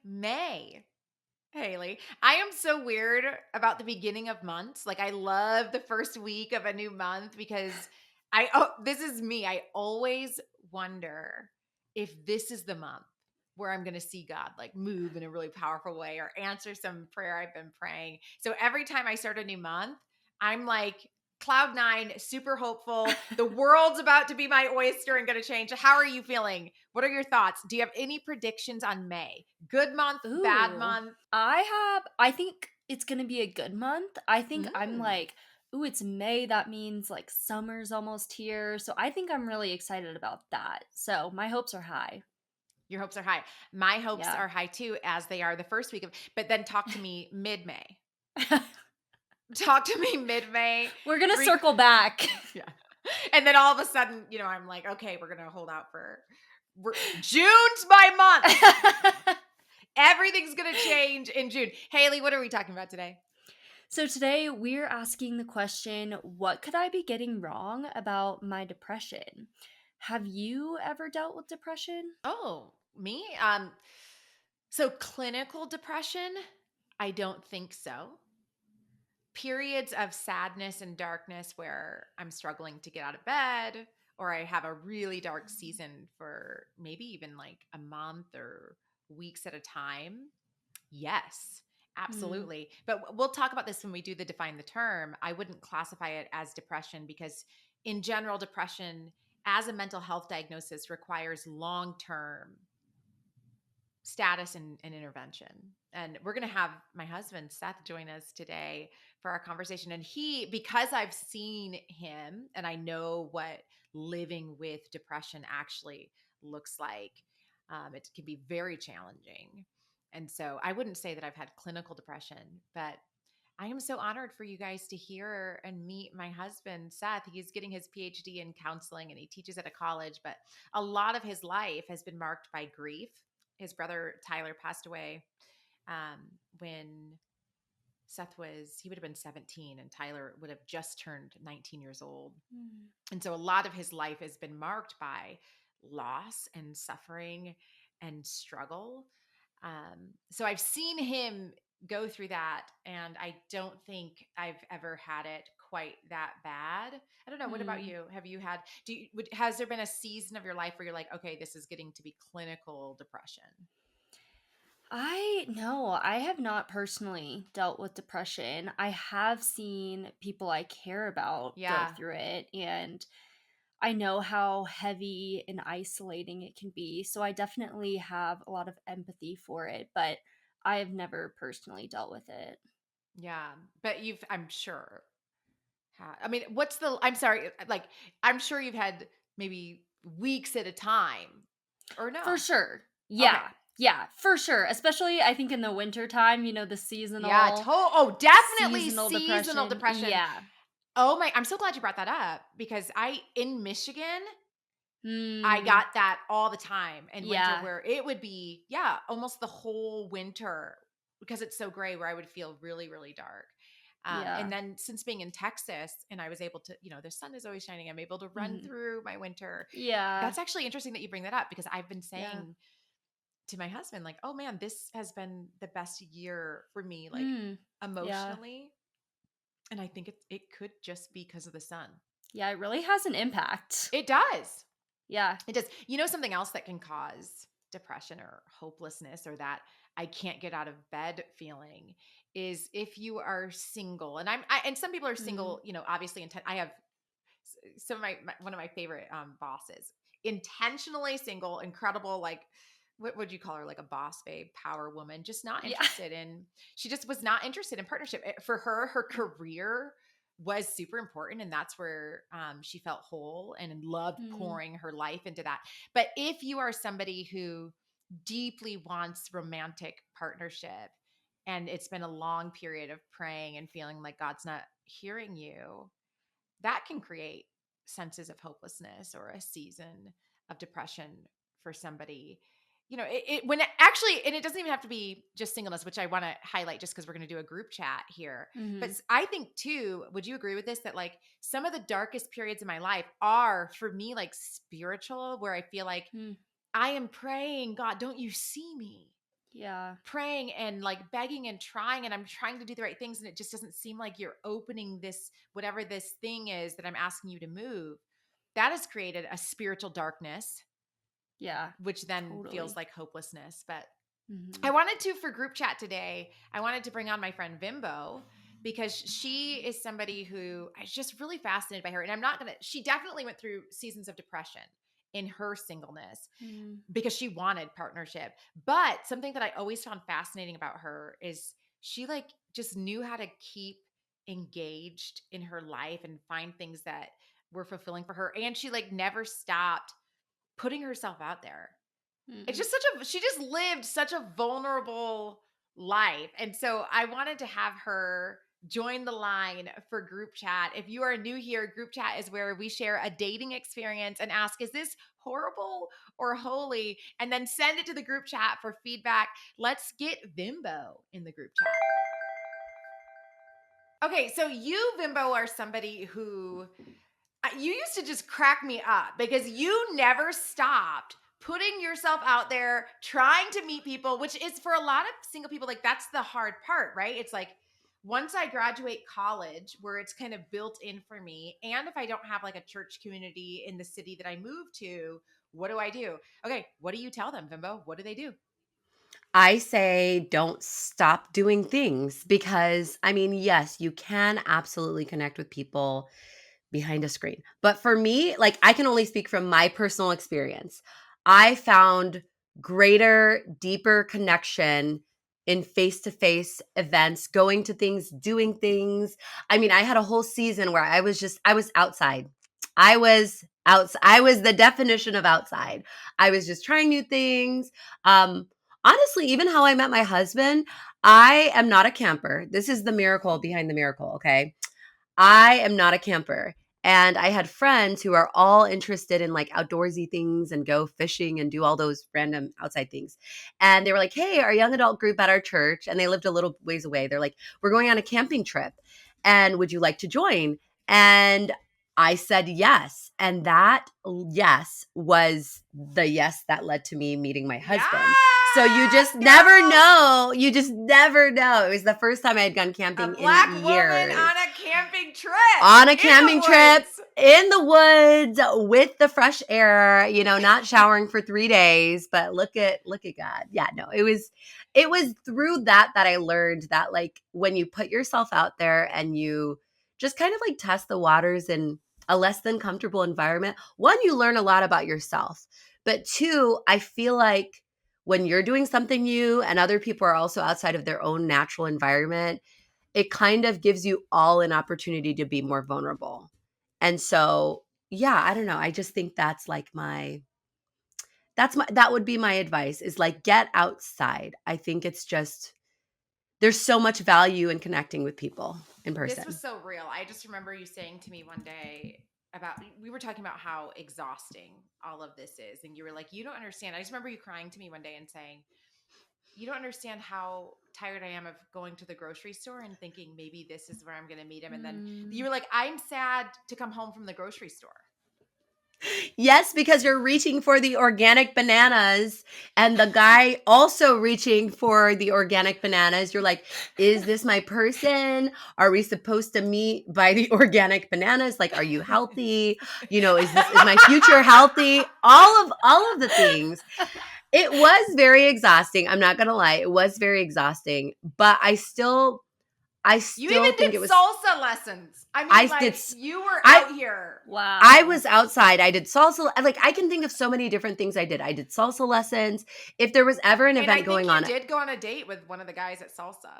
May. Haley, I am so weird about the beginning of months. Like I love the first week of a new month because this is me. I always wonder if this is the month where I'm going to see God like move in a really powerful way or answer some prayer I've been praying. So every time I start a new month, I'm like cloud nine, super hopeful. The world's about to be my oyster and going to change. How are you feeling? What are your thoughts? Do you have any predictions on May? Good month, bad Ooh. month? I think it's gonna be a good month. I think I'm Mm. like, ooh, it's May. That means like summer's almost here. So I think I'm really excited about that. So my hopes are high. Your hopes are high. My hopes Yeah. are high too, as they are the first week of, but then talk to me mid-May. Talk to me mid-May. We're gonna Three, circle back. yeah. And then all of a sudden, I'm like, okay, we're going to hold out June's my month. Everything's going to change in June. Haley, what are we talking about today? So today we're asking the question, what could I be getting wrong about my depression? Have you ever dealt with depression? Oh, me? So clinical depression? I don't think so. Periods of sadness and darkness where I'm struggling to get out of bed, or I have a really dark season for maybe even like a month or weeks at a time. Yes, Hmm. absolutely. But we'll talk about this when we do the define the term. I wouldn't classify it as depression because, in general, depression as a mental health diagnosis requires long term status and intervention. And we're going to have my husband, Seth, join us today for our conversation. And because I've seen him and I know what living with depression actually looks like, it can be very challenging. And so I wouldn't say that I've had clinical depression, but I am so honored for you guys to hear and meet my husband, Seth. He's getting his PhD in counseling and he teaches at a college, but a lot of his life has been marked by grief. His brother, Tyler, passed away when he would have been 17 and Tyler would have just turned 19 years old. Hmm. And so a lot of his life has been marked by loss and suffering and struggle. So I've seen him go through that, and I don't think I've ever had it quite that bad. I don't know. What about Hmm. you? Have you had? Has there been a season of your life where you're like, okay, this is getting to be clinical depression? I have not personally dealt with depression. I have seen people I care about go Yeah. through it, and I know how heavy and isolating it can be. So I definitely have a lot of empathy for it, but I have never personally dealt with it. Yeah, but I'm sure. I mean, I'm sorry, like, I'm sure you've had maybe weeks at a time, or For no? sure. Okay. Yeah. Yeah, for sure. Especially I think in the winter time, the Yeah, definitely seasonal seasonal depression. depression. Yeah. Oh my, I'm so glad you brought that up because in Michigan, I Mm, got that all the time in winter yeah. where it would be, yeah, almost the whole winter because it's so gray where I would feel really, really dark. And Yeah. then since being in Texas and I was able to, the sun is always shining, I'm able to run Mhm. through my winter. Yeah. That's actually interesting that you bring that up because I've been Yeah. saying to my husband, like, oh man, this has been the best year for me, like Mm. Yeah. emotionally. And I think it could just be because of the sun. Yeah, it really has an impact. It does. Yeah. It does. Something else that can cause depression or hopelessness or that I can't get out of bed feeling is if you are single. And and some people are Mm. single, obviously I have some of one of my favorite bosses, intentionally single, incredible, like what would you call her, like a boss babe, power woman, just not Yeah. interested in she just was not interested in partnership. For her career was super important and that's where she felt whole and loved Mm. pouring her life into that. But if you are somebody who deeply wants romantic partnership and it's been a long period of praying and feeling like God's not hearing you, that can create senses of hopelessness or a season of depression for somebody. When it actually, and it doesn't even have to be just singleness, which I want to highlight just because we're going to do a group chat here. But Mhm. I think too, would you agree with this? That like some of the darkest periods of my life are for me like spiritual, where I feel like Mm. I am praying, God, don't you see me? Yeah. praying and like begging and trying, and I'm trying to do the right things, and it just doesn't seem like you're opening this, whatever this thing is that I'm asking you to move. That has created a spiritual darkness, Yeah. which then feels Totally. like hopelessness. But I Mhm. wanted to, for group chat today, I wanted to bring on my friend Vimbo, because she is somebody who I was just really fascinated by her. And I'm not going to, she definitely went through seasons of depression in her singleness Mm. because she wanted partnership. But something that I always found fascinating about her is she like just knew how to keep engaged in her life and find things that were fulfilling for her. And she like never stopped putting herself out there. It's Mm. just such a, she just lived such a vulnerable life. And so I wanted to have her join the line for group chat. If you are new here, group chat is where we share a dating experience and ask, is this horrible or holy? And then send it to the group chat for feedback. Let's get Vimbo in the group chat. Okay, so you, Vimbo, are somebody who you used to just crack me up because you never stopped putting yourself out there, trying to meet people, which is for a lot of single people, like that's the hard part, right? It's like once I graduate college, where it's kind of built in for me, and if I don't have like a church community in the city that I moved to, what do I do? Okay, what do you tell them, Vimbo? What do they do? I say don't stop doing things because, I mean, yes, you can absolutely connect with people behind a screen. But for me, like I can only speak from my personal experience. I found greater, deeper connection in face-to-face events, going to things, doing things. I mean, I had a whole season where I was outside. I was the definition of outside. I was just trying new things. Um Honestly, even how I met my husband, I am not a camper. This is the miracle behind the miracle, okay? I am not a camper. And I had friends who are all interested in like outdoorsy things and go fishing and do all those random outside things. And they were like, hey, our young adult group at our church, and they lived a little ways away. They're like, we're going on a camping trip. And would you like to join? And I said yes. And that yes was the yes that led to me meeting my Yes, husband. So you just never girl. know. You just never know. It was the first time I had gone A camping in black woman years. on a camping trip On a in the camping trip woods. in the woods with the fresh air, you know, not showering for 3 days, but look at God. Yeah, no, it was through that I learned that like when you put yourself out there and you just kind of like test the waters in a less than comfortable environment, one, you learn a lot about yourself. But two, I feel like when you're doing something new and other people are also outside of their own natural environment, it kind of gives you all an opportunity to be more vulnerable. And so, yeah, I don't know. I just think that's like that would be my advice is like get outside. I think it's just there's so much value in connecting with people in This was person. so real. I just remember you saying to me one day about, we were talking about how exhausting all of this is. And you were like, you don't understand. I just remember you crying to me one day and saying, you don't understand how tired I am of going to the grocery store and thinking maybe this is where I'm going to meet him. And then you Mm. were like, I'm sad to come home from the grocery store. Yes, because you're reaching for the organic bananas and the guy also reaching for the organic bananas. You're like, is this my person? Are we supposed to meet by the organic bananas? Like, are you healthy? You know, is my future healthy? All of the things. It was very exhausting. I'm not gonna lie, it was very exhausting, but I You still even think did it was salsa lessons. I mean, I like did you were I out here. I Wow. was outside. I did salsa. Like I can think of so many different things I did. I did salsa lessons. If there was ever an And I event think going you on, did go on a date with one of the guys at salsa.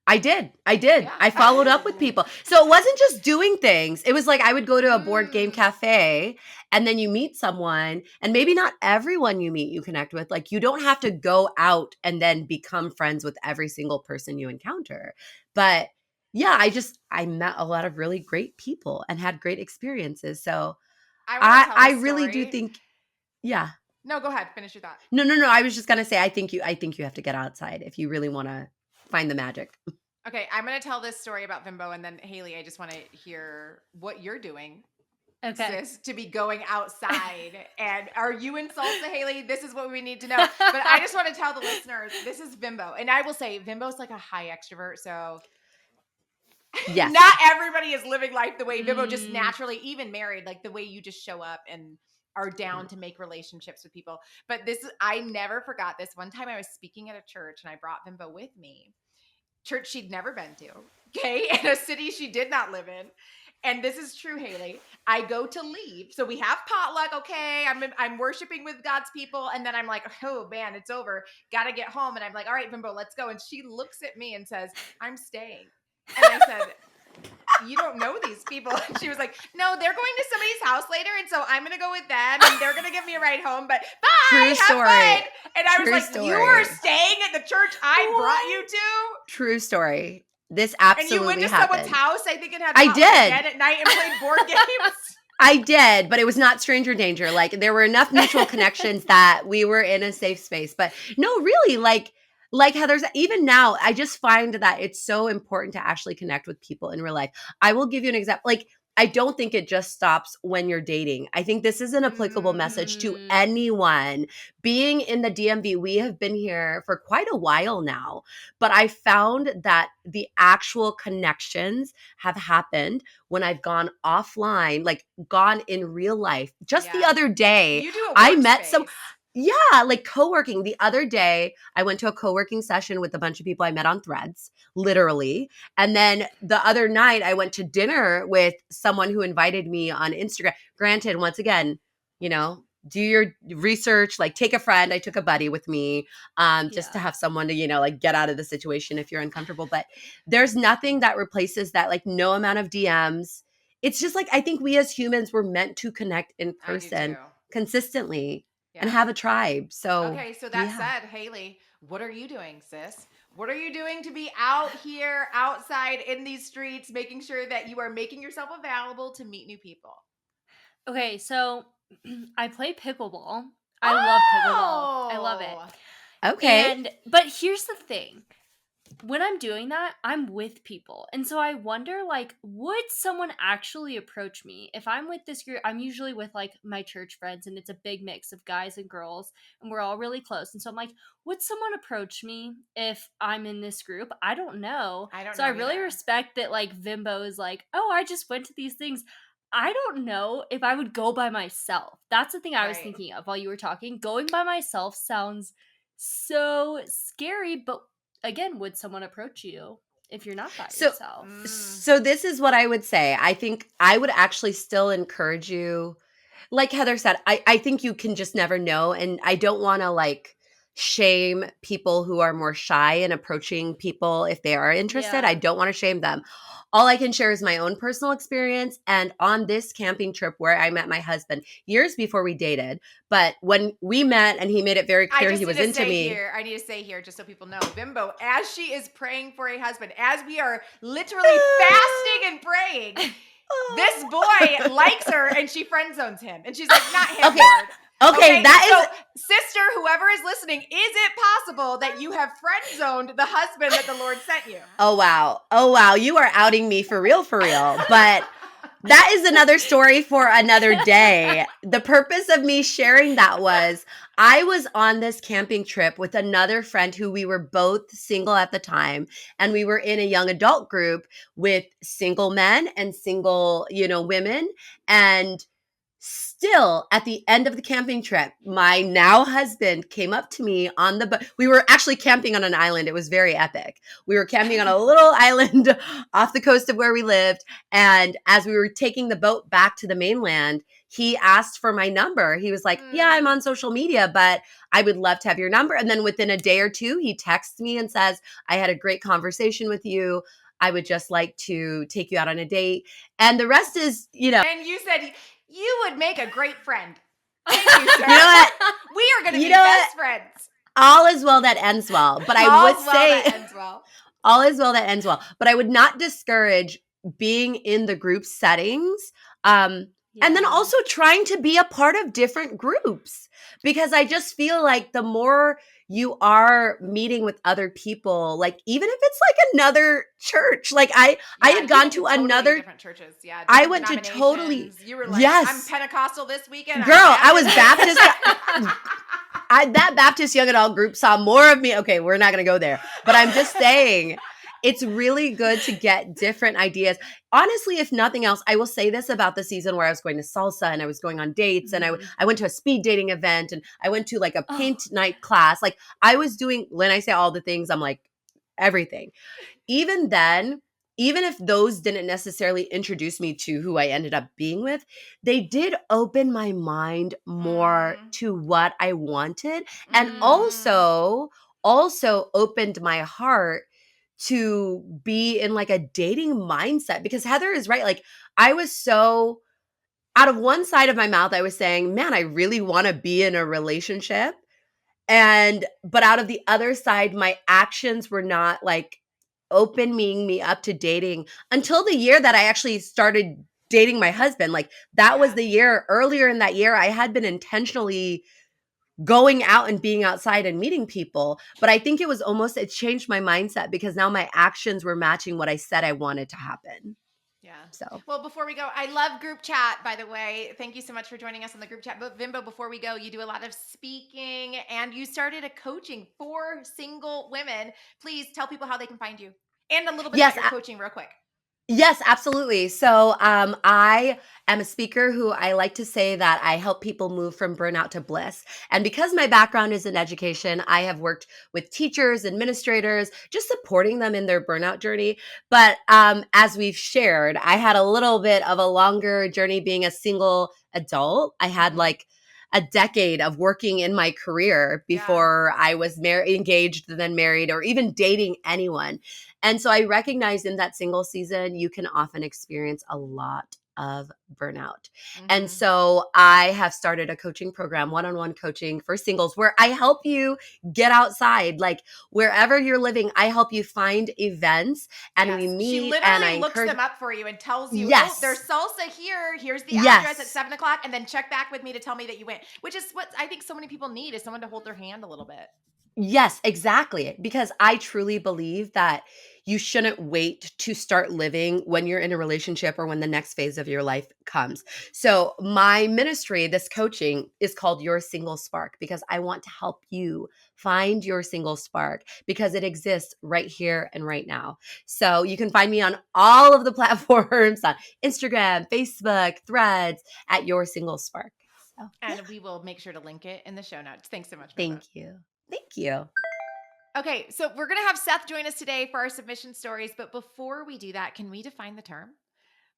I did. I did. Yeah. I followed up with people. So it wasn't just doing things. It was like I would go to a board game Mm. cafe and then you meet someone and maybe not everyone you meet you connect with. Like you don't have to go out and then become friends with every single person you encounter. But yeah, I met a lot of really great people and had great experiences. So I want to tell I this really do story. think yeah. No, go ahead. Finish your thought. No. I was just gonna say I think you have to get outside if you really want to find the magic. Okay, I'm going to tell this story about Vimbo, and then Haley, I just want to hear what you're doing. Okay. sis, to be going outside. And are you in Salsa, Haley? This is what we need to know. But I just want to tell the listeners, this is Vimbo. And I will say, Vimbo's like a high extrovert. So Yes. not everybody is living life the way Vimbo just Mm. naturally, even married, like the way you just show up and are down to make relationships with people. But I never forgot this. One time I was speaking at a church and I brought Vimbo with me. Church she'd never been to, okay, in a city she did not live in. And this is true, Haley. I go to leave. So we have potluck, okay. I'm worshiping with God's people. And then I'm like, oh man, it's over. Gotta get home. And I'm like, all right, Vimbo, let's go. And she looks at me and says, I'm staying. And I said, you don't know these people. And she was like, no, they're going to somebody's house later. And so I'm going to go with them and they're going to give me a ride home. But bye, True have story. fun. And I was True like, story. you are staying at the church I brought you to? True story. This And you absolutely went to happened. someone's house, I think it had I potluck did. again at night and played board games. I did, but it was not stranger danger. Like there were enough mutual connections that we were in a safe space. But no, really, like Heather's, even now, I just find that it's so important to actually connect with people in real life. I will give you an example. Like, I don't think it just stops when you're dating. I think this is an applicable message to anyone. Being in the DMV, we have been here for quite a while now, but I found that the actual connections have happened when I've gone offline, like gone in real life. Just the Yeah. other day, You do a I met some. workspace. Yeah, like co-working. The other day, I went to a co-working session with a bunch of people I met on Threads, literally. And then the other night, I went to dinner with someone who invited me on Instagram. Granted, once again, you know, do your research, like take a friend. I took a buddy with me just to have someone to, you know, like get out of the situation if you're uncomfortable. But there's nothing that replaces that, like no amount of DMs. It's just like, I think we as humans were meant to connect in person consistently. Yeah. And have a tribe. So okay, so that said, Haley, what are you doing, sis? What are you doing to be out here, outside in these streets, making sure that you are making yourself available to meet new people? Okay, so I play pickleball. I love pickleball. I love it. Okay. But here's the thing. When I'm doing that, I'm with people. And so I wonder, like, would someone actually approach me? If I'm with this group, I'm usually with, like, my church friends, and it's a big mix of guys and girls, and we're all really close. And so I'm like, would someone approach me if I'm in this group? I don't know. I really respect that, like, Vimbo is like, oh, I just went to these things. I don't know if I would go by myself. That's the thing I was thinking of while you were talking. Going by myself sounds so scary, but again, would someone approach you if you're not by yourself? So this is what I would say. I think I would actually still encourage you. Like Heather said, I think you can just never know. And I don't want to like shame people who are more shy in approaching people if they are interested. Yeah. I don't want to shame them. All I can share is my own personal experience. And on this camping trip where I met my husband years before we dated, but when we met and he made it very clear he was into me. I need to say here, just so people know, Vimbo, as she is praying for a husband, as we are literally fasting and praying, this boy likes her and she friend zones him. And she's like, not him, Okay. Lord. Okay, that is sister, whoever is listening, is it possible that you have friend zoned the husband that the Lord sent you? Oh wow, you are outing me for real. But that is another story for another day. The purpose of me sharing that was I was on this camping trip with another friend who we were both single at the time, and we were in a young adult group with single men and single, women. And still, at the end of the camping trip, my now husband came up to me on the boat. We were actually camping on an island. It was very epic. We were camping on a little island off the coast of where we lived. And as we were taking the boat back to the mainland, he asked for my number. He was like, yeah, I'm on social media, but I would love to have your number. And then within a day or two, he texts me and says, I had a great conversation with you. I would just like to take you out on a date. And the rest is, And you said you would make a great friend. Thank you, sir. You know what? We are going to be best friends. All is well that ends well. But I would say that ends well. All is well that ends well. But I would not discourage being in the group settings. And then also trying to be a part of different groups, because I just feel like the more you are meeting with other people, like even if it's like another church. Like I Yeah, had you gone went to to totally another, different churches. Yeah, I different went to totally, denominations. You were like, I'm yes, Pentecostal this weekend. I'm girl, I was Baptist. Baptist. That Baptist young adult group saw more of me. Okay, we're not going to go there, but I'm just saying it's really good to get different ideas. Honestly, if nothing else, I will say this about the season where I was going to salsa and I was going on dates and I went to a speed dating event and I went to like a paint night class. Like I was doing, when I say all the things, I'm like everything. Even then, even if those didn't necessarily introduce me to who I ended up being with, they did open my mind more to what I wanted, and also opened my heart to be in like a dating mindset, because Heather is right. Like I was so, out of one side of my mouth I was saying, man, I really want to be in a relationship, but out of the other side my actions were not like opening me up to dating until the year that I actually started dating my husband. Like that was the year, earlier in that year I had been intentionally going out and being outside and meeting people, but I think it was almost, it changed my mindset because now my actions were matching what I said I wanted to happen. Yeah. So Well, before we go, I love group chat, by the way. Thank you so much for joining us on the group chat. But Vimbo, before we go, you do a lot of speaking and you started a coaching for single women. Please tell people how they can find you and a little bit about yes, your coaching real quick. yes, absolutely. So I am a speaker who, I like to say that I help people move from burnout to bliss. And because my background is in education, I have worked with teachers, administrators, just supporting them in their burnout journey. But as we've shared, I had a little bit of a longer journey being a single adult. I had like a decade of working in my career before I was engaged, then married, or even dating anyone. And so I recognize in that single season, you can often experience a lot of burnout. And so I have started a coaching program, one-on-one coaching for singles, where I help you get outside, like wherever you're living. I help you find events and we meet. She and I literally looks encourage. them up for you and tells you, oh, there's Yes. salsa here. Here's the address at Yes. 7:00. And then check back with me to tell me that you went, which is what I think so many people need, is someone to hold their hand a little bit. Yes, exactly. Because I truly believe that you shouldn't wait to start living when you're in a relationship or when the next phase of your life comes. So, my ministry, this coaching, is called Your Single Spark, because I want to help you find your single spark, because it exists right here and right now. So, you can find me on all of the platforms on Instagram, Facebook, Threads at Your Single Spark. So, And we will make sure to link it in the show notes. Thanks so much, Bimbo. thank you. Thank you. Okay, so we're going to have Seth join us today for our submission stories. But before we do that, can we define the term?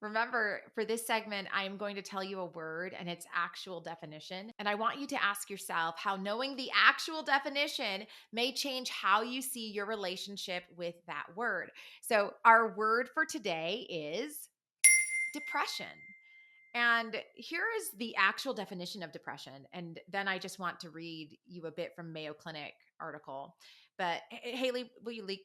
Remember, for this segment, I am going to tell you a word and its actual definition. And I want you to ask yourself how knowing the actual definition may change how you see your relationship with that word. So, our word for today is depression. And here is the actual definition of depression. And then I just want to read you a bit from Mayo Clinic article. But Haley, will you leak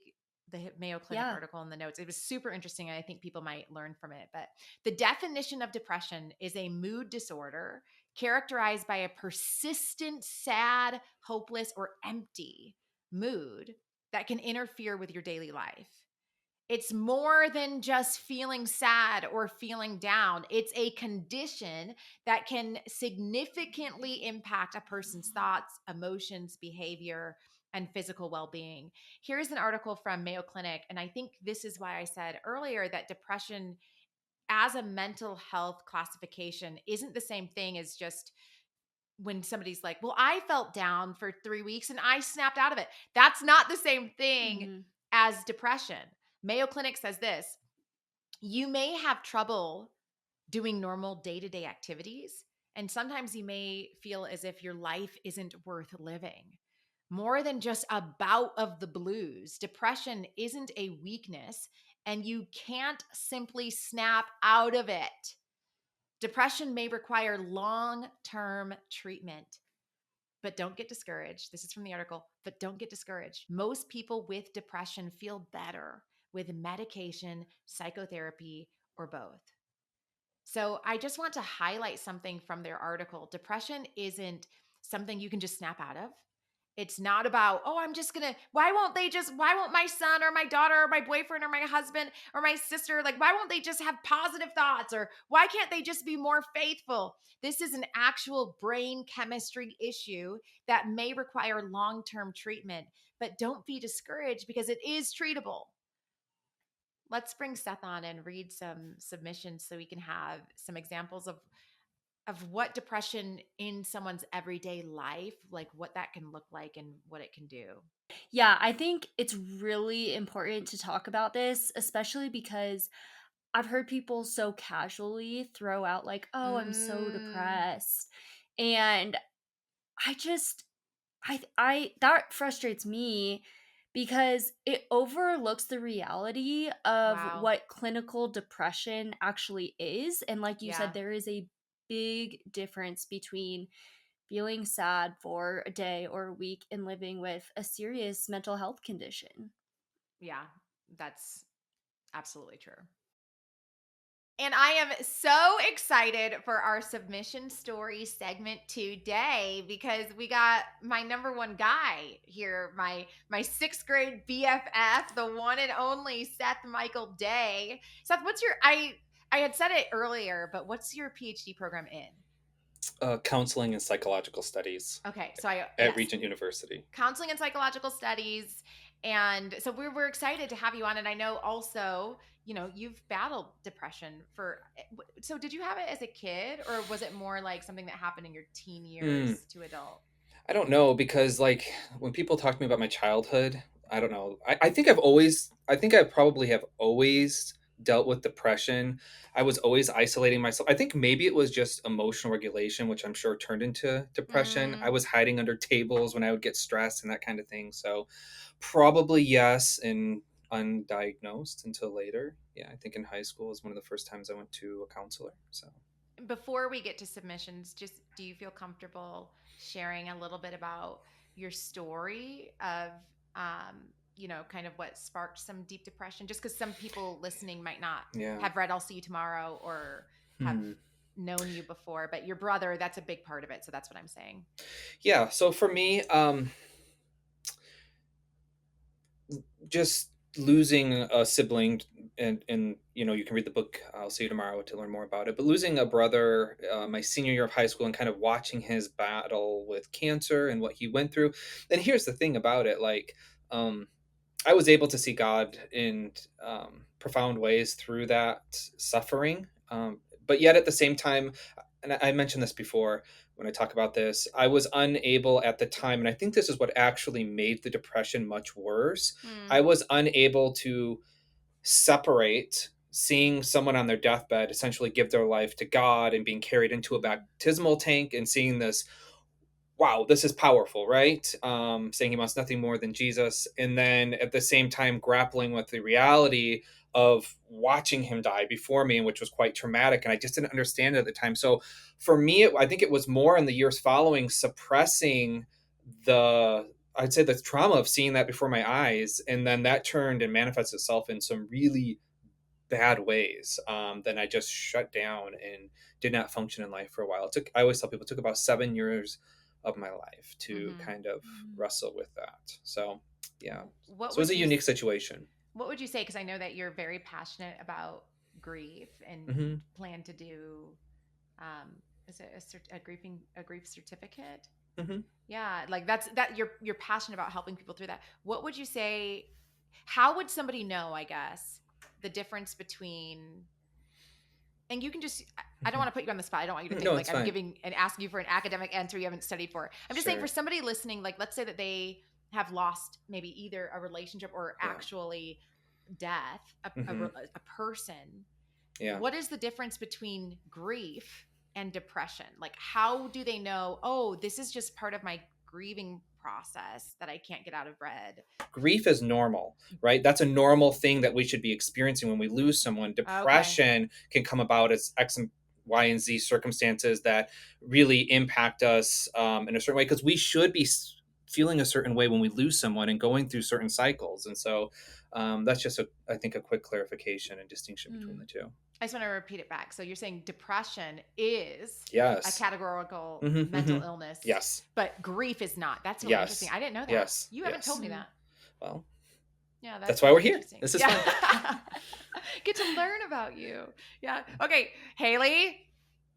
the Mayo Clinic article in the notes? It was super interesting, and I think people might learn from it. But the definition of depression is a mood disorder characterized by a persistent, sad, hopeless, or empty mood that can interfere with your daily life. It's more than just feeling sad or feeling down. It's a condition that can significantly impact a person's thoughts, emotions, behavior, and physical well-being. Here's an article from Mayo Clinic, and I think this is why I said earlier that depression as a mental health classification isn't the same thing as just when somebody's like, well, I felt down for 3 weeks and I snapped out of it. That's not the same thing as depression. Mayo Clinic says this: you may have trouble doing normal day-to-day activities, and sometimes you may feel as if your life isn't worth living. More than just a bout of the blues, depression isn't a weakness, and you can't simply snap out of it. Depression may require long-term treatment. But don't get discouraged. This is from the article, but don't get discouraged. Most people with depression feel better with medication, psychotherapy, or both. So I just want to highlight something from their article. Depression isn't something you can just snap out of. It's not about, oh, why won't my son or my daughter or my boyfriend or my husband or my sister, like, why won't they just have positive thoughts? Or why can't they just be more faithful? This is an actual brain chemistry issue that may require long term treatment, but don't be discouraged because it is treatable. Let's bring Seth on and read some submissions so we can have some examples of what depression in someone's everyday life, like what that can look like and what it can do. Yeah, I think it's really important to talk about this, especially because I've heard people so casually throw out, like, oh, I'm so Mm, depressed. And I just, that frustrates me because it overlooks the reality of wow. what clinical depression actually is. And like you Yeah. said, there is a big difference between feeling sad for a day or a week and living with a serious mental health condition. Yeah. That's absolutely true. And I am so excited for our submission story segment today because we got my number one guy here, my sixth grade BFF, the one and only Seth Michael Day. Seth, I had said it earlier, but what's your PhD program in? Counseling and psychological studies Okay, so I at yes, Regent University. counseling and psychological studies. And so we're excited to have you on. And I know also, you've battled depression so did you have it as a kid or was it more like something that happened in your teen Hmm. years to adult? I don't know because like when people talk to me about my childhood, I don't know. I think I probably have always dealt with depression. I was always isolating myself. I think maybe it was just emotional regulation, which I'm sure turned into depression. I Mm, was hiding under tables when I would get stressed and that kind of thing. So probably yes, and undiagnosed until later. Yeah, I think in high school was one of the first times I went to a counselor. So before we get to submissions, just do you feel comfortable sharing a little bit about your story of kind of what sparked some deep depression? Just because some people listening might not yeah. have read I'll See You Tomorrow or have Hmm. known you before, but your brother, that's a big part of it. So that's what I'm saying. Yeah, so for me, just losing a sibling, and you can read the book I'll See You Tomorrow to learn more about it, but losing a brother my senior year of high school and kind of watching his battle with cancer and what he went through. And here's the thing about it, like, um, I was able to see God in profound ways through that suffering. But yet at the same time, and I mentioned this before when I talk about this, I was unable at the time, and I think this is what actually made the depression much worse. Hmm. I was unable to separate seeing someone on their deathbed essentially give their life to God and being carried into a Hmm. baptismal tank and seeing this, wow, this is powerful, right? Saying he wants nothing more than Jesus. And then at the same time, grappling with the reality of watching him die before me, which was quite traumatic. And I just didn't understand it at the time. So for me, I think it was more in the years following suppressing the, I'd say the trauma of seeing that before my eyes. And then that turned and manifests itself in some really bad ways. Then I just shut down and did not function in life for a while. I always tell people it took about 7 years of my life to Hmm. kind of wrestle with that. So yeah, What so it was would a you unique situation. what would you say? Because I know that you're very passionate about grief and Hmm. plan to do um, is it a grief certificate? Hmm. Yeah, like that you're passionate about helping people through that. What would you say, how would somebody know, I guess, the difference between, and you can just, I don't Hmm. want to put you on the spot. I don't want you to think No, like it's I'm fine. giving and asking you for an academic answer you haven't studied for. I'm just saying for Sure. somebody listening, like let's say that they have lost maybe either a relationship or Yeah. actually death, Hmm. a person. Yeah. What is the difference between grief and depression? Like, how do they know, oh, this is just part of my grieving process that I can't get out of bed? Grief is normal, right? That's a normal thing that we should be experiencing when we lose someone. Okay. Depression can come about as X and Y and Z circumstances that really impact us in a certain way because we should be feeling a certain way when we lose someone and going through certain cycles. And so that's just, I think, a quick clarification and distinction between Mm. the two. I just want to repeat it back. So you're saying depression is Yes. a categorical Mhm, mental mhm. illness. Yes. But grief is not. That's really interesting. Yes. I didn't know that. Yes. You haven't Yes. told me that. Well, Yeah, that's why we're here. interesting. This is fun. Get to learn about you. Yeah. Okay, Haley,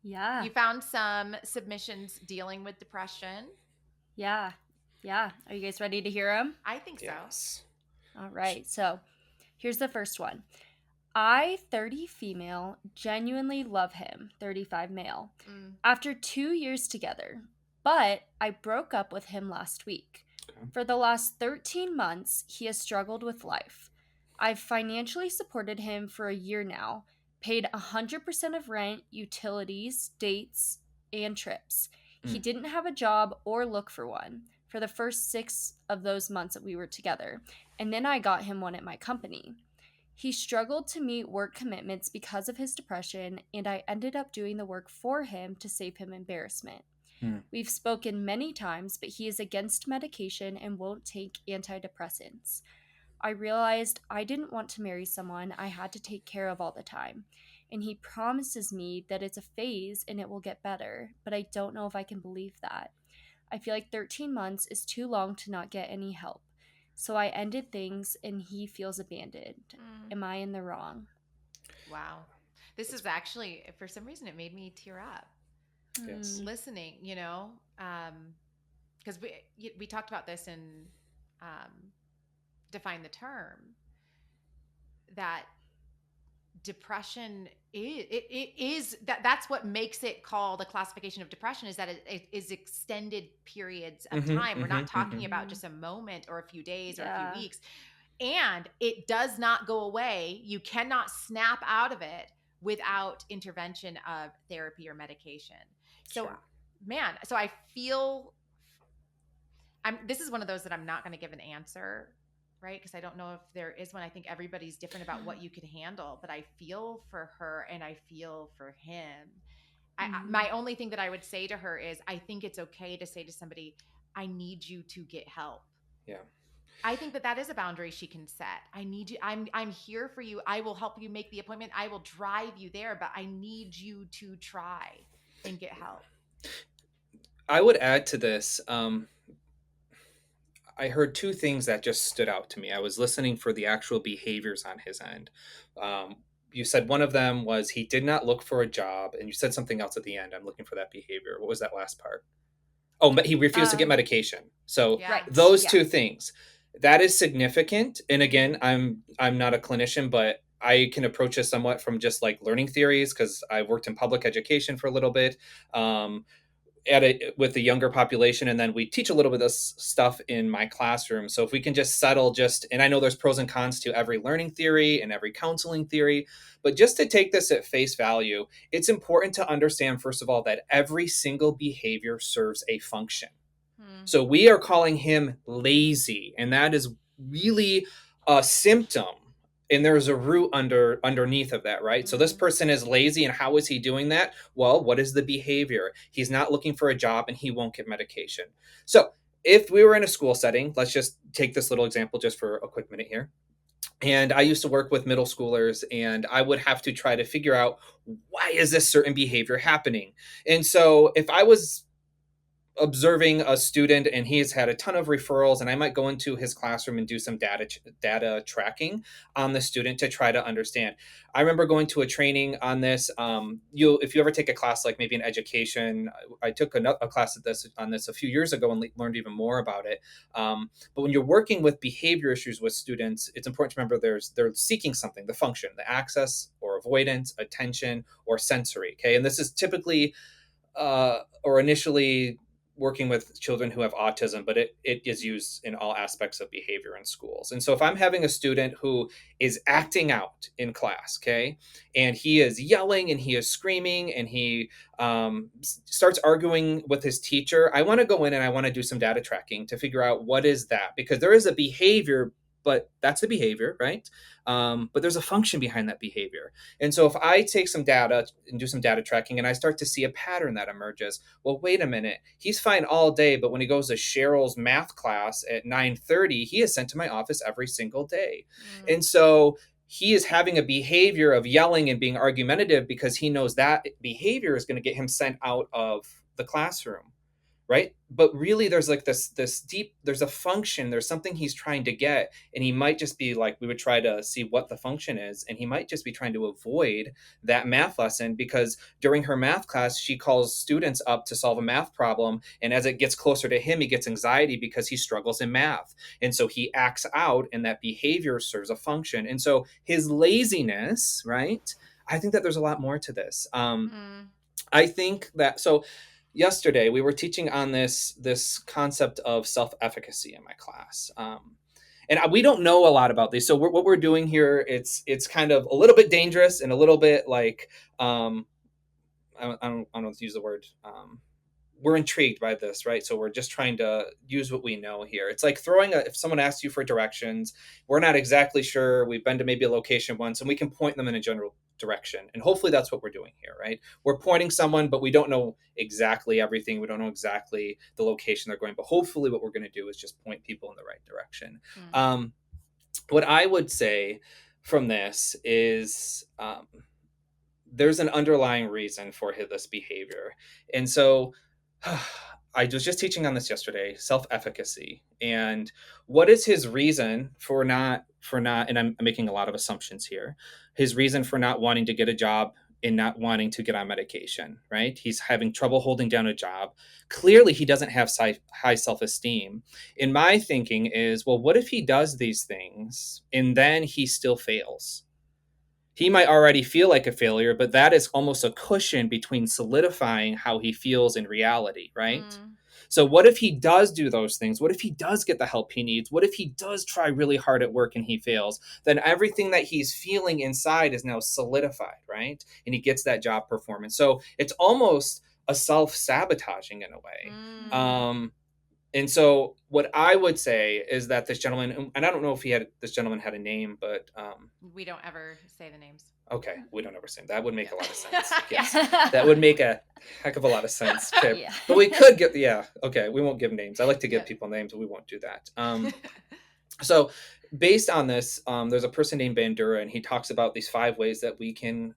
Yeah. you found some submissions dealing with depression. Yeah. Yeah. Are you guys ready to hear them? I think so. Yes. All right. So here's the first one. I, 30 female, genuinely love him, 35 male, after 2 years together, but I broke up with him last week. Okay. For the last 13 months, he has struggled with life. I've financially supported him for a year now, paid 100% of rent, utilities, dates, and trips. He didn't have a job or look for one for the first 6 of those months that we were together, and then I got him one at my company. He struggled to meet work commitments because of his depression, and I ended up doing the work for him to save him embarrassment. We've spoken many times, but he is against medication and won't take antidepressants. I realized I didn't want to marry someone I had to take care of all the time, and he promises me that it's a phase and it will get better, but I don't know if I can believe that. I feel like 13 months is too long to not get any help. So I ended things and he feels abandoned. Am I in the wrong? Wow. This is actually, for some reason, it made me tear up. Yes. Listening, because we talked about this in Define the Term, that depression is that's what makes it called a classification of depression, is that it is extended periods of time. We're not talking about just a moment or a few days or a few weeks, and it does not go away. You cannot snap out of it without intervention of therapy or medication. So so I feel this is one of those that I'm not going to give an answer, right? Because I don't know if there is one. I think everybody's different about what you could handle, but I feel for her and I feel for him. My only thing that I would say to her is, I think it's okay to say to somebody, I need you to get help. Yeah. I think that is a boundary she can set. I need you. I'm here for you. I will help you make the appointment. I will drive you there, but I need you to try and get help. I would add to this. I heard two things that just stood out to me. I was listening for the actual behaviors on his end. You said one of them was he did not look for a job, and you said something else at the end. I'm looking for that behavior. What was that last part? Oh, but he refused to get medication. So those two things, that is significant. And again, I'm not a clinician, but I can approach this somewhat from just like learning theories, because I worked in public education for a little bit. With the younger population, and then we teach a little bit of this stuff in my classroom. So if we can just settle and I know there's pros and cons to every learning theory and every counseling theory, but just to take this at face value, it's important to understand, first of all, that every single behavior serves a function. So we are calling him lazy, and that is really a symptom. And there's a root underneath of that, right? So this person is lazy, and how is he doing that? Well, what is the behavior? He's not looking for a job, and he won't get medication. So if we were in a school setting, let's just take this little example just for a quick minute here. And I used to work with middle schoolers, and I would have to try to figure out, why is this certain behavior happening? And so if I was observing a student and he has had a ton of referrals, and I might go into his classroom and do some data tracking on the student to try to understand. I remember going to a training on this. If you ever take a class, like maybe in education, I took a class on this a few years ago and learned even more about it. But when you're working with behavior issues with students, it's important to remember they're seeking something, the function, the access or avoidance, attention, or sensory. Okay. And this is typically or initially working with children who have autism, but it is used in all aspects of behavior in schools. And so if I'm having a student who is acting out in class, okay, and he is yelling and he is screaming and he starts arguing with his teacher, I want to go in and I want to do some data tracking to figure out what is that, because there is a behavior, but that's a behavior, right? But there's a function behind that behavior. And so if I take some data and do some data tracking and I start to see a pattern that emerges, well, wait a minute, he's fine all day, but when he goes to Cheryl's math class at 9:30, he is sent to my office every single day. And so he is having a behavior of yelling and being argumentative because he knows that behavior is going to get him sent out of the classroom, right? But really there's like this deep, there's a function, there's something he's trying to get, and he might just be like, we would try to see what the function is, and he might just be trying to avoid that math lesson because during her math class she calls students up to solve a math problem, and as it gets closer to him he gets anxiety because he struggles in math, and so he acts out, and that behavior serves a function. And so his laziness, right, I think that there's a lot more to this. I think that, so yesterday we were teaching on this concept of self-efficacy in my class, and we don't know a lot about these. So what we're doing here, it's kind of a little bit dangerous and a little bit like I don't know to use the word. We're intrigued by this, right? So we're just trying to use what we know here. It's like if someone asks you for directions, we're not exactly sure. We've been to maybe a location once and we can point them in a general direction. And hopefully that's what we're doing here, right? We're pointing someone, but we don't know exactly everything. We don't know exactly the location they're going, but hopefully what we're going to do is just point people in the right direction. What I would say from this is, there's an underlying reason for this behavior. And so I was just teaching on this yesterday, self-efficacy. And what is his reason for not, and I'm making a lot of assumptions here, his reason for not wanting to get a job and not wanting to get on medication, right? He's having trouble holding down a job. Clearly, he doesn't have high self-esteem. And my thinking is, well, what if he does these things and then he still fails? He might already feel like a failure, but that is almost a cushion between solidifying how he feels in reality, right? So what if he does do those things? What if he does get the help he needs? What if he does try really hard at work and he fails? Then everything that he's feeling inside is now solidified, right? And he gets that job performance. So it's almost a self-sabotaging in a way. And so what I would say is that this gentleman, and I don't know if this gentleman had a name, but we don't ever say the names. Okay, we don't ever say that. Would make a lot of sense. Yes, that would make a heck of a lot of sense. Okay, Yeah. But we could get, okay, we won't give names. I like to give people names, but we won't do that. So based on this, there's a person named Bandura, and he talks about these 5 ways that we can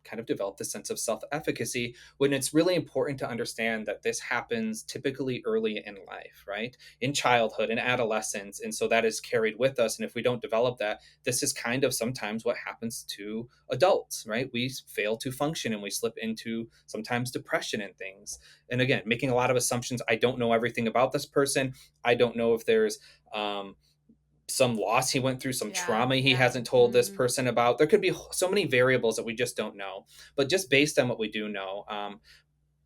kind of develop the sense of self-efficacy, when it's really important to understand that this happens typically early in life, right? In childhood, in adolescence. And so that is carried with us. And if we don't develop that, this is kind of sometimes what happens to adults, right? We fail to function and we slip into sometimes depression and things. And again, making a lot of assumptions. I don't know everything about this person. I don't know if there's some loss he went through, some trauma he hasn't told this person about. There could be so many variables that we just don't know. But just based on what we do know,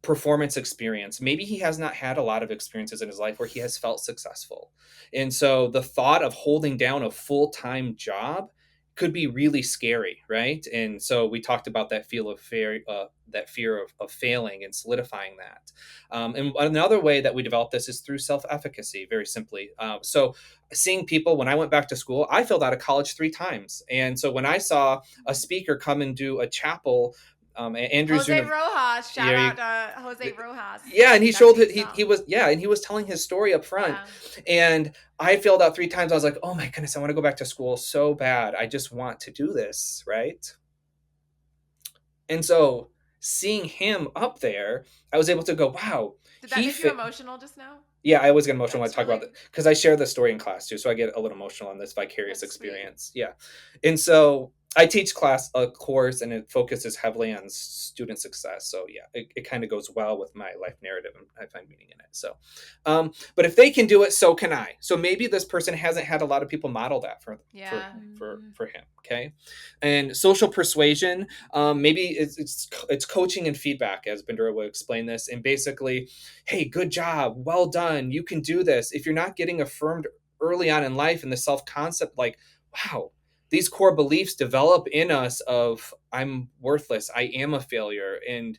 performance experience, maybe he has not had a lot of experiences in his life where he has felt successful. And so the thought of holding down a full-time job could be really scary, right? And so we talked about that fear of failing and solidifying that. And another way that we develop this is through self-efficacy, very simply. So seeing people, when I went back to school, I failed out of college 3 times. And so when I saw a speaker come and do a chapel, Andrew Jose Zuna, Rojas, shout out to Jose Rojas. Yeah, and he showed it. He was, and he was telling his story up front. Yeah. And I failed out 3 times. I was like, oh my goodness, I want to go back to school so bad. I just want to do this, right? And so seeing him up there, I was able to go, wow. Did that make you emotional just now? Yeah, I always get emotional when I talk about it because I share the story in class too. So I get a little emotional on this vicarious experience. Sweet. Yeah. And so I teach a course and it focuses heavily on student success. So yeah, it kind of goes well with my life narrative and I find meaning in it. So, but if they can do it, so can I. So maybe this person hasn't had a lot of people model that for him. Okay. And social persuasion, maybe it's coaching and feedback, as Bandura would explain this. And basically, hey, good job. Well done. You can do this. If you're not getting affirmed early on in life and the self-concept, like, wow, these core beliefs develop in us of I'm worthless, I am a failure. And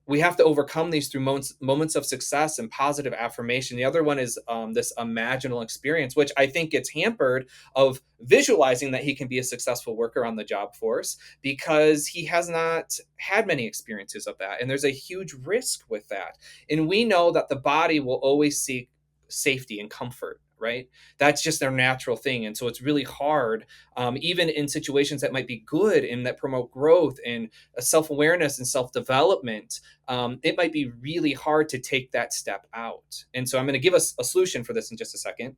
we have to overcome these through moments of success and positive affirmation. The other one is this imaginal experience, which I think gets hampered of visualizing that he can be a successful worker on the job force because he has not had many experiences of that. And there's a huge risk with that. And we know that the body will always seek safety and comfort right? That's just their natural thing. And so it's really hard, even in situations that might be good and that promote growth and self-awareness and self-development, it might be really hard to take that step out. And so I'm going to give us a solution for this in just a second.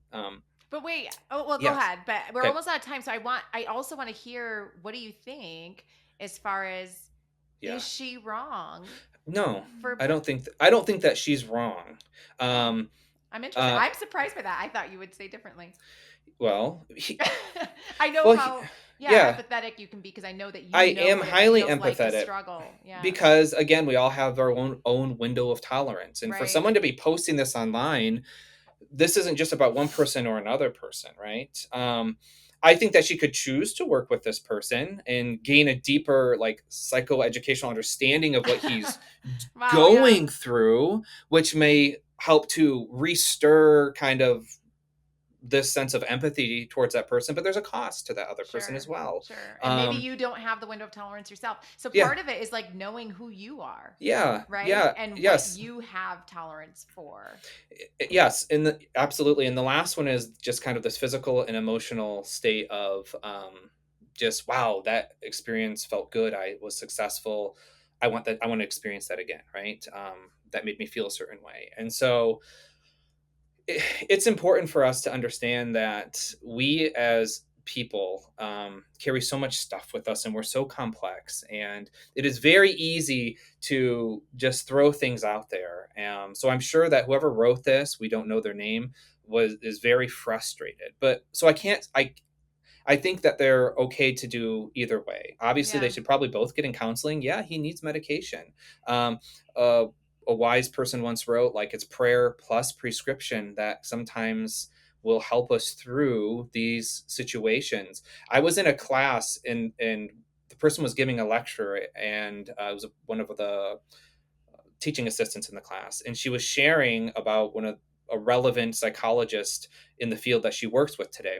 But wait, oh well, go Yes. ahead. But we're Okay. almost out of time, so I also want to hear, what do you think as far as, Yeah. is she wrong No, for? I don't think that she's wrong. Oh, Um, I'm interested. uh, I'm surprised by that. I thought you would say differently. well, I know well, how, yeah, yeah, empathetic you can be, because I know that I you know am what it highly feels like to empathetic struggle. Yeah. because again, we all have our own window of tolerance, and for Right. someone to be posting this online, this isn't just about one person or another person, right? I think that she could choose to work with this person and gain a deeper, like, psychoeducational understanding of what he's Wow. Yeah. going through, which may help to restir kind of this sense of empathy towards that person. But there's a cost to that other person as Sure. well. Sure. And maybe Um, you don't have the window of tolerance yourself. So yeah, part of it is like knowing who you are, yeah, right? yeah, And what yes. you have tolerance for. Yes, in the absolutely. And the last one is just kind of this physical and emotional state of, just wow, that experience felt good. I was successful. I want that. I want to experience that again, right? That made me feel a certain way. And so it's important for us to understand that we as people, carry so much stuff with us, and we're so complex, and it is very easy to just throw things out there. So I'm sure that whoever wrote this, we don't know their name, was is very frustrated. But so I think that they're okay to do either way. Obviously, they Yeah. should probably both get in counseling. Yeah, he needs medication. Um, uh, a wise person once wrote, like, it's prayer plus prescription that sometimes will help us through these situations. I was in a class, and the person was giving a lecture, and it was one of the teaching assistants in the class, and she was sharing about one of a relevant psychologist in the field that she works with today.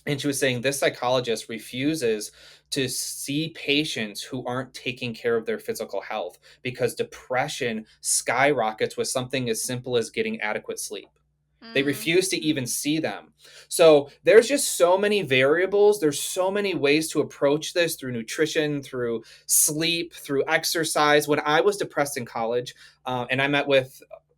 And she was saying this psychologist refuses to see patients who aren't taking care of their physical health because depression skyrockets with something as simple as getting adequate sleep. They refuse to even see them. So there's just so many variables. There's so many ways to approach this, through nutrition, through sleep, through exercise. When I was depressed in college, and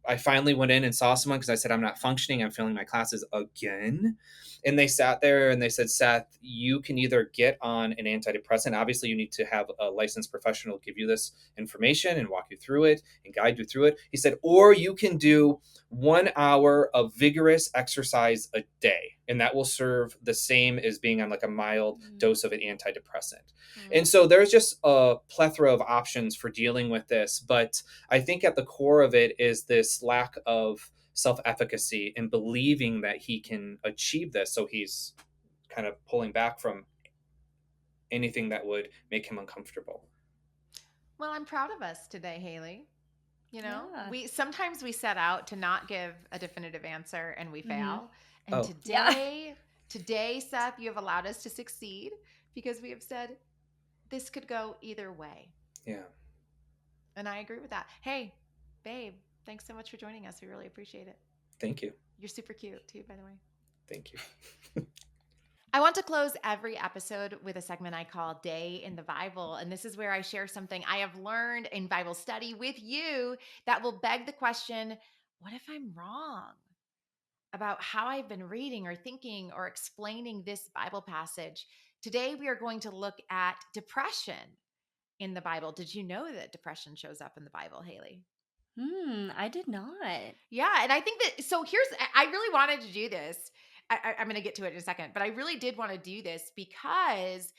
I finally went in and saw someone because I said, I'm not functioning. I'm failing my classes again. And they sat there and they said, Seth, you can either get on an antidepressant. Obviously, you need to have a licensed professional give you this information and walk you through it and guide you through it. He said, or you can do 1 hour of vigorous exercise a day, and that will serve the same as being on, like, a mild dose of an antidepressant. And so there's just a plethora of options for dealing with this. But I think at the core of it is this lack of self-efficacy and believing that he can achieve this. So he's kind of pulling back from anything that would make him uncomfortable. Well, I'm proud of us today, Haley. You know, Yeah. we sometimes we set out to not give a definitive answer and we fail. And Oh, Yeah. today, Seth, you have allowed us to succeed because we have said this could go either way. yeah. And I agree with that. Hey, babe, thanks so much for joining us. We really appreciate it. Thank you. You're super cute too, by the way. Thank you. I want to close every episode with a segment I call Day in the Bible. And this is where I share something I have learned in Bible study with you that will beg the question, what if I'm wrong about how I've been reading or thinking or explaining this Bible passage? Today, we are going to look at depression in the Bible. Did you know that depression shows up in the Bible, Haley? I did not. Yeah. And I think that, so I really wanted to do this. I'm going to get to it in a second, but I really did want to do this because,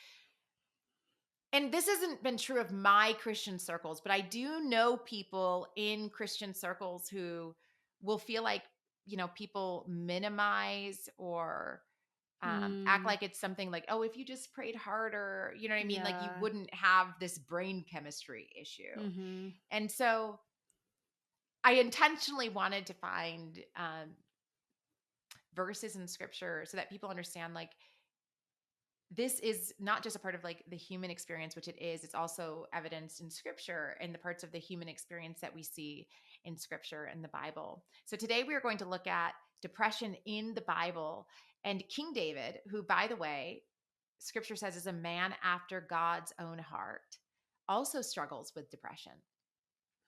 and this hasn't been true of my Christian circles, but I do know people in Christian circles who will feel like, people minimize or act Mm, like it's something like, oh, if you just prayed harder, you know what I mean? Like you yeah. wouldn't have this brain chemistry issue. Mm-hmm. And so I intentionally wanted to find verses in scripture so that people understand, like, this is not just a part of like the human experience, which it is, it's also evidenced in scripture and the parts of the human experience that we see in scripture and the Bible. So today we are going to look at depression in the Bible. And King David, who, by the way, scripture says is a man after God's own heart, also struggles with depression.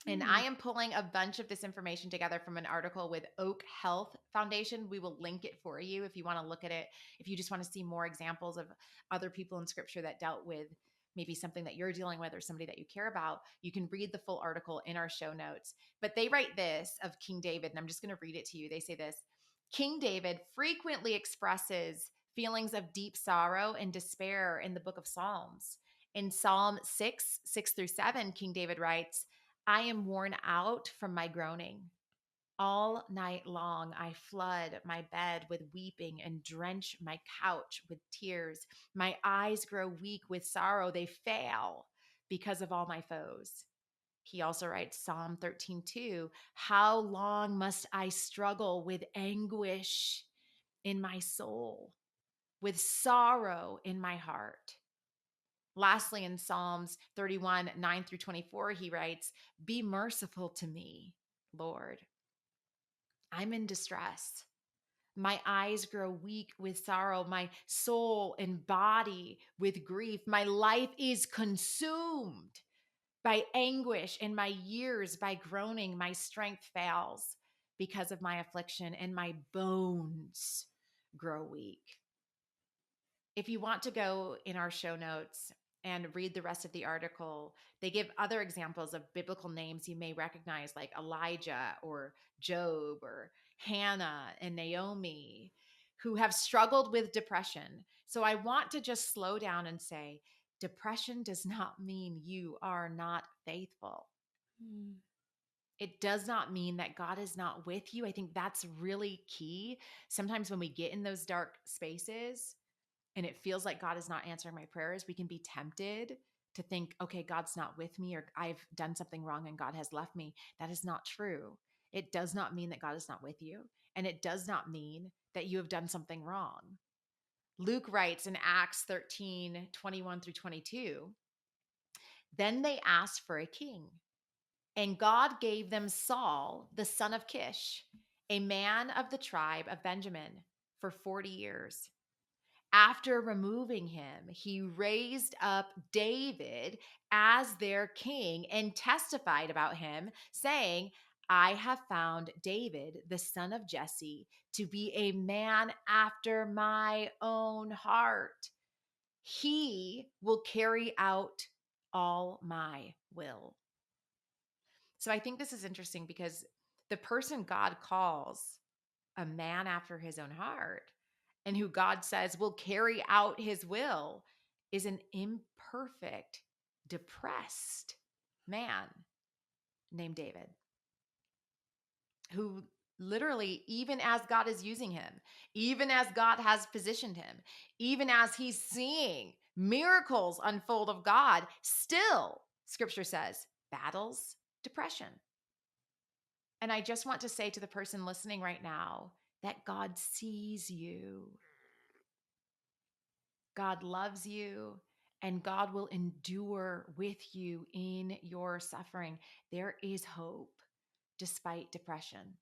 And I am pulling a bunch of this information together from an article with Oak Health Foundation. We will link it for you if you want to look at it. If you just want to see more examples of other people in scripture that dealt with maybe something that you're dealing with or somebody that you care about, you can read the full article in our show notes. But they write this of King David, and I'm just going to read it to you. They say this: King David frequently expresses feelings of deep sorrow and despair in the book of Psalms. In Psalm 6:6-7, King David writes, I am worn out from my groaning. All night long, I flood my bed with weeping and drench my couch with tears. My eyes grow weak with sorrow. They fail because of all my foes. He also writes Psalm 13:2, how long must I struggle with anguish in my soul, with sorrow in my heart? Lastly, in Psalms 31:9-24, he writes, be merciful to me, Lord. I'm in distress. My eyes grow weak with sorrow, my soul and body with grief. My life is consumed by anguish, and my years by groaning. My strength fails because of my affliction, and my bones grow weak. If you want to go in our show notes and read the rest of the article, they give other examples of biblical names you may recognize, like Elijah or Job or Hannah and Naomi, who have struggled with depression. So I want to just slow down and say, depression does not mean you are not faithful. It does not mean that God is not with you. I think that's really key. Sometimes when we get in those dark spaces, and it feels like God is not answering my prayers, we can be tempted to think, okay, God's not with me, or I've done something wrong and God has left me. That is not true. It does not mean that God is not with you. And it does not mean that you have done something wrong. Luke writes in Acts 13:21-22, then they asked for a king, and God gave them Saul, the son of Kish, a man of the tribe of Benjamin, for 40 years. After removing him, he raised up David as their king and testified about him, saying, I have found David, the son of Jesse, to be a man after my own heart. He will carry out all my will. So I think this is interesting because the person God calls a man after his own heart and who God says will carry out his will is an imperfect, depressed man named David, who literally, even as God is using him, even as God has positioned him, even as he's seeing miracles unfold of God, still, scripture says, battles depression. And I just want to say to the person listening right now that God sees you. God loves you, and God will endure with you in your suffering. There is hope despite depression.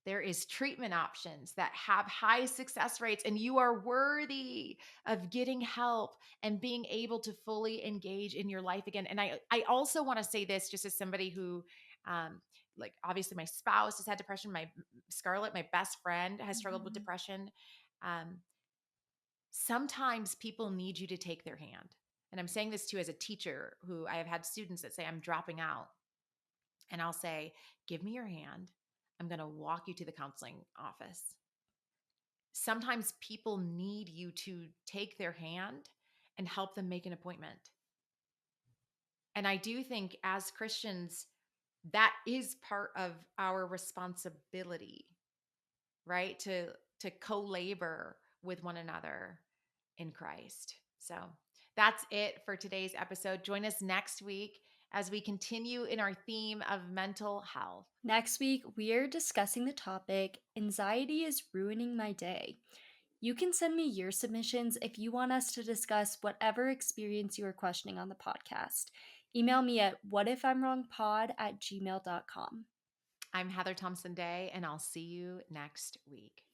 There is treatment options that have high success rates, and you are worthy of getting help and being able to fully engage in your life again. And I also want to say this just as somebody who, like obviously my spouse has had depression. My Scarlett, my best friend, has struggled with depression. Sometimes people need you to take their hand. And I'm saying this too as a teacher who I have had students that say, I'm dropping out. And I'll say, give me your hand. I'm going to walk you to the counseling office. Sometimes people need you to take their hand and help them make an appointment. And I do think as Christians, that is part of our responsibility, right? To co-labor with one another in Christ. So that's it for today's episode. Join us next week as we continue in our theme of mental health. Next week, we are discussing the topic, Anxiety is Ruining My Day. You can send me your submissions if you want us to discuss whatever experience you are questioning on the podcast. Email me at whatifimwrongpod@gmail.com. I'm Heather Thompson Day, and I'll see you next week.